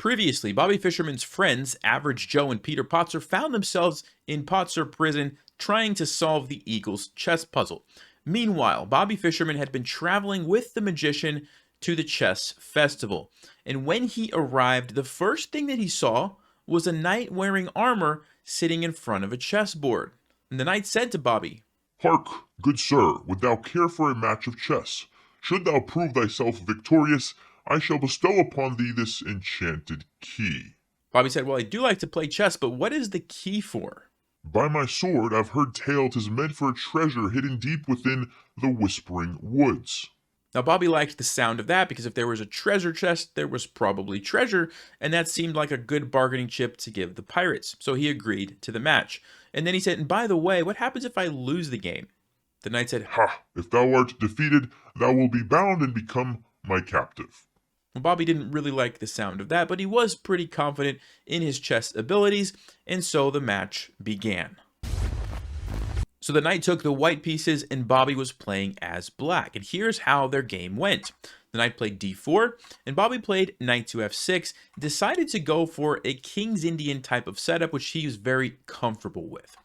Previously, Bobby Fischerman's friends, Average Joe and Peter Potzer, found themselves in Potzer prison trying to solve the Eagles' chess puzzle. Meanwhile, Bobby Fischerman had been traveling with the magician to the chess festival. And when he arrived, the first thing that he saw was a knight wearing armor sitting in front of a chessboard. And the knight said to Bobby, "Hark, good sir, would thou care for a match of chess? Should thou prove thyself victorious, I shall bestow upon thee this enchanted key." Bobby said, "Well, I do like to play chess, but what is the key for?" "By my sword, I've heard tale 'tis meant for a treasure hidden deep within the Whispering Woods." Now, Bobby liked the sound of that because if there was a treasure chest, there was probably treasure, and that seemed like a good bargaining chip to give the pirates. So he agreed to the match. And then he said, "And by the way, what happens if I lose the game?" The knight said, "Ha! If thou art defeated, thou wilt be bound and become my captive." Well, Bobby didn't really like the sound of that, but he was pretty confident in his chess abilities, and so the match began. So the knight took the white pieces, and Bobby was playing as black. And here's how their game went. The knight played d4, and Bobby played knight to f6, decided to go for a King's Indian type of setup, which he was very comfortable with.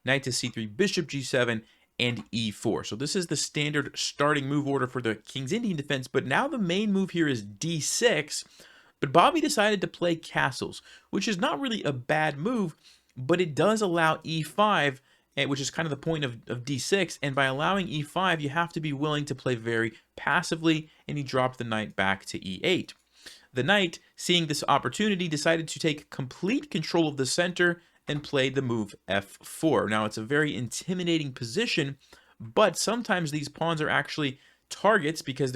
Knight to c3, bishop g7, and e4. So this is the standard starting move order for the King's Indian defense, but now the main move here is d6, but Bobby decided to play castles, which is not really a bad move, but it does allow e5, which is kind of the point of d6, and by allowing e5, you have to be willing to play very passively, and he dropped the knight back to e8. The knight, seeing this opportunity, decided to take complete control of the center and played the move f4. Now, it's a very intimidating position, but sometimes these pawns are actually targets because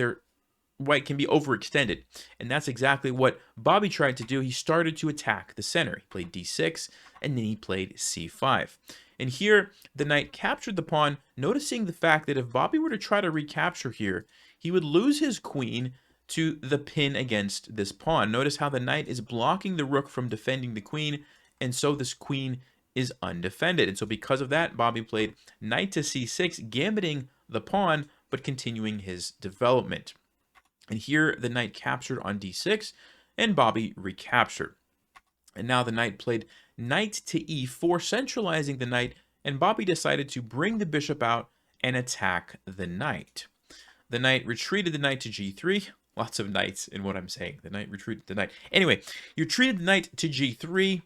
white can be overextended. And that's exactly what Bobby tried to do. He started to attack the center. He played d6, and then he played c5. And here, the knight captured the pawn, noticing the fact that if Bobby were to try to recapture here, he would lose his queen to the pin against this pawn. Notice how the knight is blocking the rook from defending the queen, and so this queen is undefended. And so because of that, Bobby played knight to c6, gambiting the pawn, but continuing his development. And here, the knight captured on d6, and Bobby recaptured. And now the knight played knight to e4, centralizing the knight, and Bobby decided to bring the bishop out and attack the knight. The knight retreated the knight to g3. Lots of knights in what I'm saying. The knight retreated the knight. Anyway, you retreated the knight to g3,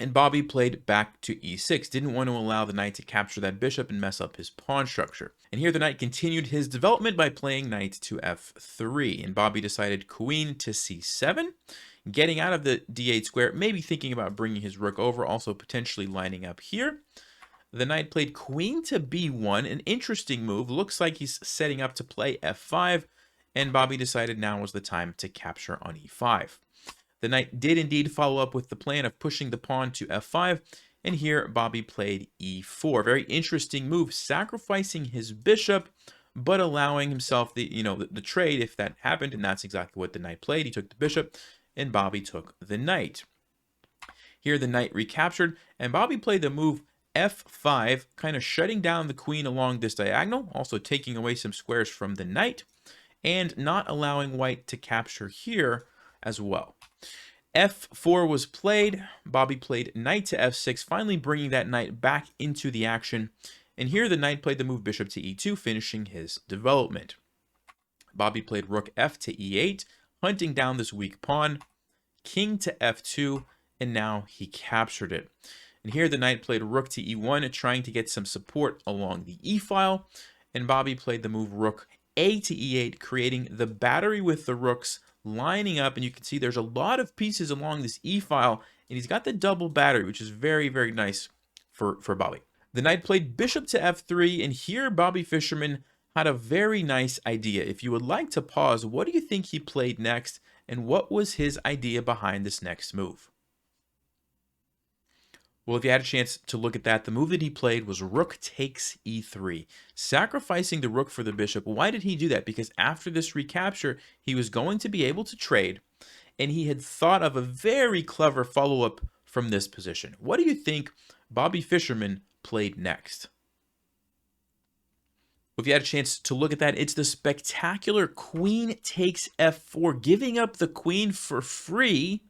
and Bobby played back to e6. Didn't want to allow the knight to capture that bishop and mess up his pawn structure. And here the knight continued his development by playing knight to f3. And Bobby decided queen to c7, getting out of the d8 square, maybe thinking about bringing his rook over, also potentially lining up here. The knight played queen to b1, an interesting move. Looks like he's setting up to play f5, and Bobby decided now was the time to capture on e5. The knight did indeed follow up with the plan of pushing the pawn to f5, and here Bobby played e4. Very interesting move, sacrificing his bishop, but allowing himself the trade if that happened, and that's exactly what the knight played. He took the bishop, and Bobby took the knight. Here the knight recaptured, and Bobby played the move f5, kind of shutting down the queen along this diagonal, also taking away some squares from the knight, and not allowing white to capture here as well. f4 was played. Bobby played knight to f6, finally bringing that knight back into the action. And here the knight played the move bishop to e2, finishing his development. Bobby played rook f to e8, hunting down this weak pawn, king to f2, and now he captured it. And here the knight played rook to e1, trying to get some support along the e-file. And Bobby played the move rook a to e8, creating the battery with the rooks lining up. And you can see there's a lot of pieces along this e-file, and he's got the double battery, which is very, very nice for Bobby. The knight played bishop to f3, and here Bobby Fischerman had a very nice idea. If you would like to pause, what do you think he played next, and what was his idea behind this next move? Well, if you had a chance to look at that, the move that he played was rook takes e3, sacrificing the rook for the bishop. Why did he do that? Because after this recapture, he was going to be able to trade, and he had thought of a very clever follow-up from this position. What do you think Bobby Fischerman played next? If you had a chance to look at that, it's the spectacular queen takes f4, giving up the queen for free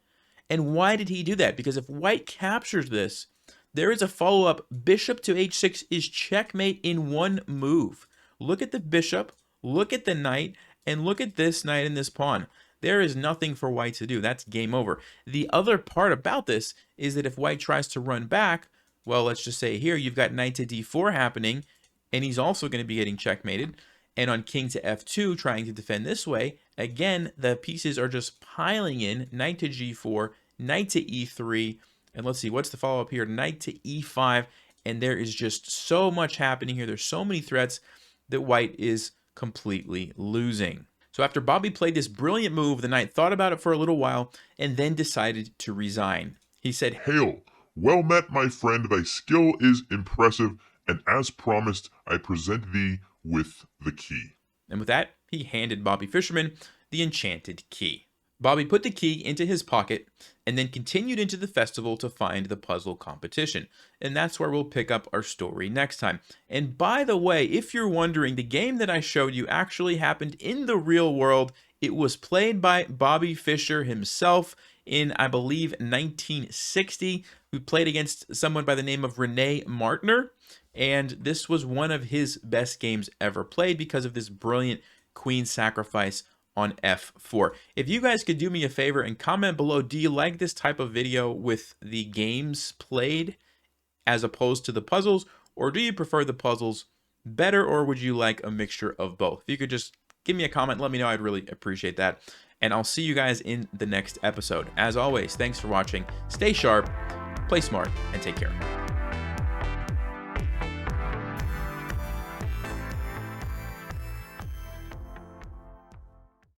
And why did he do that? Because if white captures this, there is a follow-up. Bishop to h6 is checkmate in one move. Look at the bishop, look at the knight, and look at this knight and this pawn. There is nothing for white to do. That's game over. The other part about this is that if white tries to run back, well, let's just say here you've got knight to d4 happening, and he's also going to be getting checkmated. And on king to f2, trying to defend this way, again, the pieces are just piling in. Knight to g4, knight to e3, and let's see, what's the follow-up here? Knight to e5, and there is just so much happening here. There's so many threats that white is completely losing. So after Bobby played this brilliant move, the knight thought about it for a little while and then decided to resign. He said, "Hail! Well met, my friend. Thy skill is impressive, and as promised, I present thee with the key." And with that, he handed Bobby Fischerman the enchanted key. Bobby put the key into his pocket and then continued into the festival to find the puzzle competition. And that's where we'll pick up our story next time. And by the way, if you're wondering, the game that I showed you actually happened in the real world. It was played by Bobby Fischer himself in, I believe, 1960. We played against someone by the name of Rene Martner. And this was one of his best games ever played because of this brilliant queen sacrifice on f4. If you guys could do me a favor and comment below, do you like this type of video with the games played as opposed to the puzzles, or do you prefer the puzzles better, or would you like a mixture of both? If you could just give me a comment, let me know, I'd really appreciate that. And I'll see you guys in the next episode. As always, thanks for watching, stay sharp, play smart, and take care.